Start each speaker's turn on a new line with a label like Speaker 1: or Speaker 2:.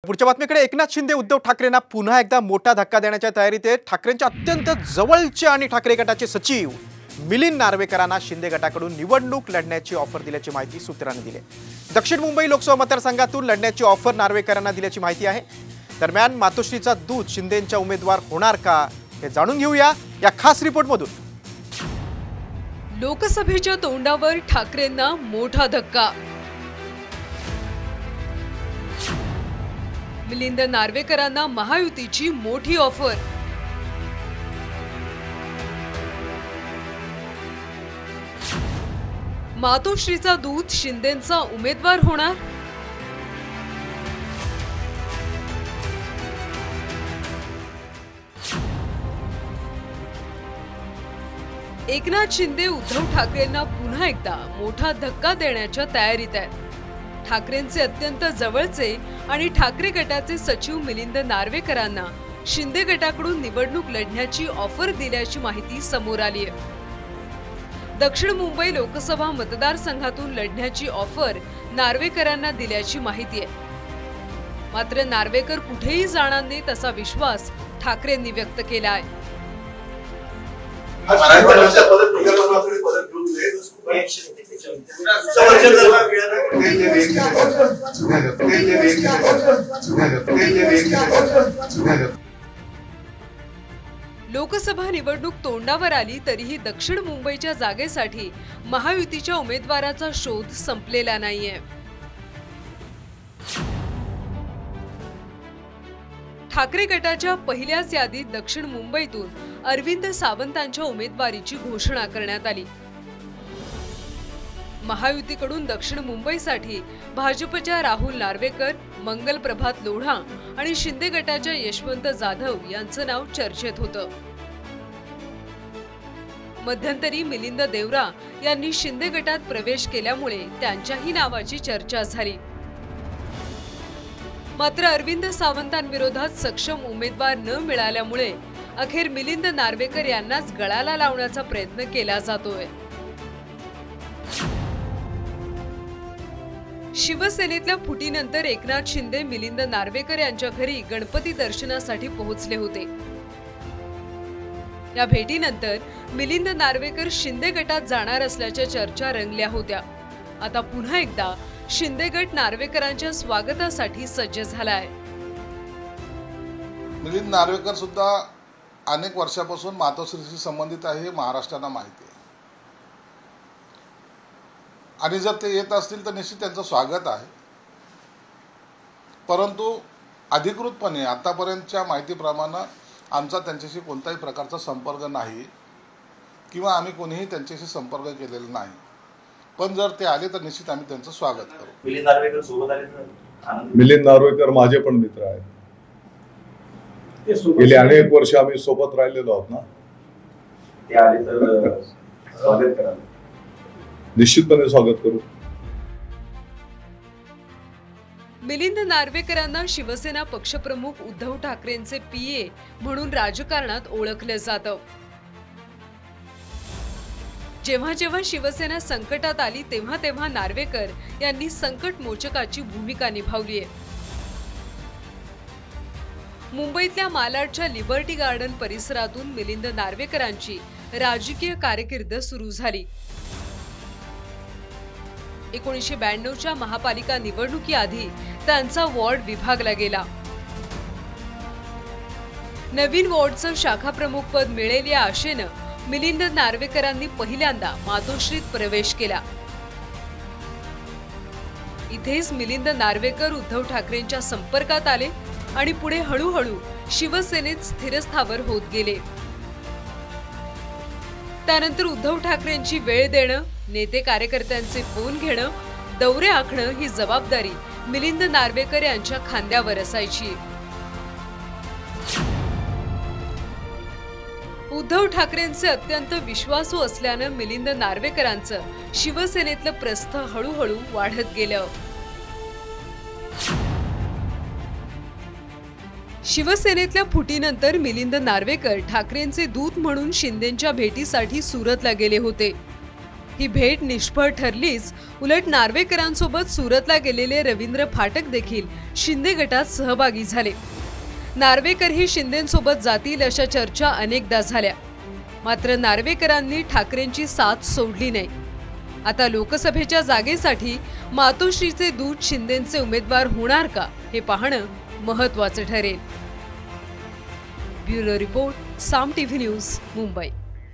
Speaker 1: पुढच्या बातमीकडे एकनाथ शिंदे उद्धव ठाकरेंना पुन्हा एकदा मोठा धक्का देण्याच्या तयारीत आहेत। ठाकरेंच्या अत्यंत जवळचे आणि ठाकरे गटाचे सचिव मिलिंद नार्वेकरांना शिंदे गटाकडून निवडणूक लढण्याची ऑफर दिल्याची माहिती सूत्रांनी दिली। दक्षिण मुंबई लोकसभा मतदारसंघातून लढण्याची ऑफर नार्वेकरांना दिल्याची माहिती आहे। दरम्यान मातोश्रीचा दूत शिंदेंच्या उमेदवार होणार का हे जाणून घेऊया या खास रिपोर्टमधून।
Speaker 2: लोकसभेच्या तोंडावर ठाकरेंना मोठा धक्का। मिलिंद नार्वेकरांना महायुतीची मोठी ऑफर। मातोश्रीचा दूत शिंदेंचा उमेदवार होणार। एकनाथ शिंदे उद्धव ठाकरेंना पुन्हा एकदा मोठा धक्का देण्याच्या तयारीत आहेत। ठाकरेंचे अत्यंत जवळचे आणि ठाकरे गटाचे सचिव मिलिंद नार्वेकरांना शिंदे गटाकडून निवडणूक लढण्याची ऑफर दिल्याची माहिती समोर आली आहे। दक्षिण मुंबई लोकसभा मतदारसंघातून लढण्याची ऑफर नार्वेकरांना दिल्याची माहिती आहे। मात्र नार्वेकर कुठेही जाणार नाहीत असा विश्वास ठाकरेंनी व्यक्त केला आहे। लोकसभा निवडणूक तोंडावर आली तरीही दक्षिण मुंबईच्या जागेसाठी महायुतीच्या उमेदवाराचा शोध संपलेला नाहीये। ठाकरे गटाच्या पहिल्याच यादीत दक्षिण मुंबईतून अरविंद सावंतांच्या उमेदवारीची घोषणा करण्यात आली। महायुतीकडून दक्षिण मुंबईसाठी भाजपच्या राहुल नार्वेकर, मंगल प्रभात लोढा आणि शिंदे गटाच्या यशवंत जाधव यांचं नाव चर्चेत होतं। मध्यंतरी मिलिंद देवरा यांनी शिंदे गटात प्रवेश केल्यामुळे त्यांच्याही नावाची चर्चा झाली। मात्र अरविंद सावंतांविरोधात सक्षम उमेदवार न मिळाल्यामुळे अखेर मिलिंद नार्वेकर यांनाच गळाला लावण्याचा प्रयत्न केला जातोय। शिवसेनेतल्या फुटीनंतर एकनाथ शिंदे मिलिंद नार्वेकर यांच्या घरी गणपती दर्शनासाठी पोहोचले होते। या भेटीनंतर मिलिंद नार्वेकर शिंदे गटात जाणार असल्याच्या चर्चा रंगल्या होत्या। आता पुन्हा एकदा शिंदे गट नार्वेकरांच्या स्वागतासाठी सज्ज झालाय।
Speaker 3: मिलिंद नार्वेकर सुद्धा अनेक वर्षापासून मातोश्रीशी संबंधित आहे हे महाराष्ट्राला माहिती आहे आणि जर ते येत असतील तर निश्चित त्यांचं स्वागत आहे। परंतु अधिकृतपणे आतापर्यंतच्या माहितीप्रमाणे आमचा त्यांच्याशी कोणत्याही प्रकारचा संपर्क नाही किंवा आम्ही कोणीही त्यांच्याशी संपर्क केलेला नाही। पण जर ते आले तर निश्चित आम्ही त्यांचं स्वागत करू।
Speaker 4: मिलिंद नार्वेकर सोबत आले तर
Speaker 5: मिलिंद नार्वेकर माझे पण मित्र आहेत। गेले अनेक वर्ष आम्ही सोबत राहिलेलो आहोत ना।
Speaker 4: ते आले तर स्वागत करा।
Speaker 5: निश्चितपणे स्वागत करू।
Speaker 2: मिलिंद नार्वेकरांना शिवसेना पक्षप्रमुख उद्धव ठाकरेंचे पीए म्हणून राजकारणात ओळखलं जातं। जेव्हा जेव्हा शिवसेना संकटात आली तेव्हा तेव्हा नार्वेकर यांनी संकट मोचकाची भूमिका निभावली आहे। मुंबईतल्या मालाडच्या लिबर्टी गार्डन परिसरातून मिलिंद नार्वेकरांची राजकीय कारकीर्द सुरू झाली। 1992च्या महापालिका निवडणुकीआधी त्यांचा वॉर्ड विभागला गेला। नवीन वॉर्डचं शाखा प्रमुख पद मिळेल या आशेनं मिलिंद नार्वेकरांनी पहिल्यांदा मातोश्रीत प्रवेश केला। इथेच मिलिंद नार्वेकर उद्धव ठाकरेंच्या संपर्कात आले आणि पुढे हळूहळू शिवसेनेत स्थिरस्थावर होत गेले। त्यानंतर उद्धव ठाकरेंची वेळ देणं, नेते कार्यकर्त्यांचे फोन घेणं, दौरे आखणं ही जबाबदारी मिलिंद नार्वेकर यांच्या खांद्यावर असायची। उद्धव ठाकरेंचे अत्यंत विश्वासू असल्यानं मिलिंद नार्वेकरांचं शिवसेनेतलं प्रस्थ हळूहळू वाढत गेलं। शिवसेनेतल्या फुटीनंतर मिलिंद नार्वेकर ठाकरेंचे दूत म्हणून शिंदेंच्या भेटीसाठी सुरतला गेले होते। ही भेट निष्फळ ठरलीच, उलट नार्वेकरांसोबत सुरतला गेलेले रवींद्र फाटक देखील शिंदे गटात सहभागी झाले. नार्वेकरही शिंदेंसोबत जातील अशा चर्चा अनेकदा झाल्या. मात्र नार्वेकरांनी ठाकरेंची साथ सोडली नाही. आता लोकसभेच्या जागेसाठी मातोश्रीचे दूत शिंदेंचे उमेदवार होणार का हे पाहणं महत्त्वाचं ठरेल. ब्युरो रिपोर्ट, साम टीव्ही न्यूज, मुंबई.